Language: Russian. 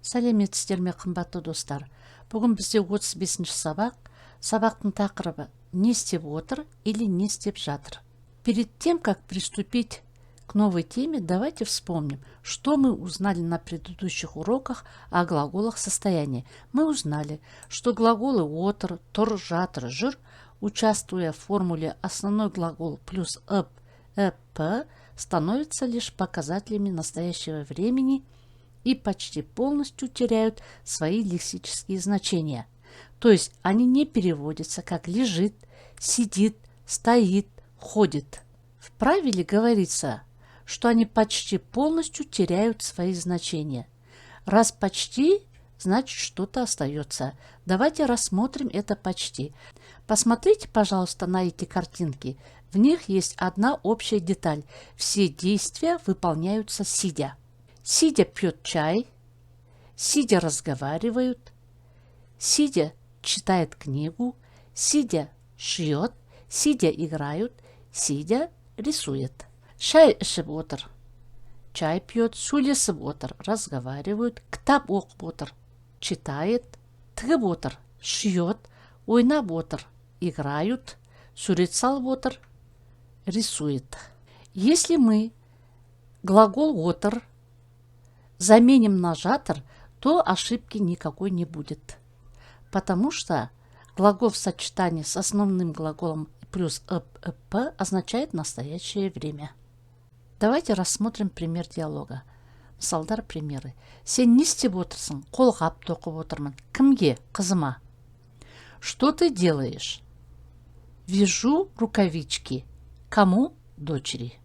Сәлеметсіздер ме, қымбатты достар. Бүгін бізде 35-ші сабақ. Сабақтың тақырыбы «Не істеп отыр» или «Не істеп жатыр». Перед тем, как приступить к новой теме, давайте вспомним, что мы узнали на предыдущих уроках о глаголах состояния. Мы узнали, что глаголы «отыр», «тұр», «жатыр», «жүр», участвуя в формуле основной глагол плюс «ып», «п», становятся лишь показателями настоящего времени и почти полностью теряют свои лексические значения. То есть они не переводятся как «лежит», «сидит», «стоит», «ходит». В правиле говорится, что они почти полностью теряют свои значения. Раз почти, значит что-то остается. Давайте рассмотрим это почти. Посмотрите, пожалуйста, на эти картинки. В них есть одна общая деталь. Все действия выполняются сидя. Сидя пьет чай, сидя разговаривают, сидя читает книгу, сидя шьет, сидя играют, сидя рисует. Шай ішіп отыр, чай пьет, сөйлесіп отыр, разговаривают, кітап оқып отыр, читает, тігіп отыр, шьет, ойнап отыр, играют, сурет салып отыр, рисует. Если мы глагол отыр заменим на жатыр, то ошибки никакой не будет. Потому что глагол в сочетании с основным глаголом плюс «п» означает настоящее время. Давайте рассмотрим пример диалога. Мысалдар примеры. Сен не істеп отырсың? Қолғап тоқып отырмын. Кімге? Қызыма. Что ты делаешь? Вяжу рукавички. Кому? Дочери.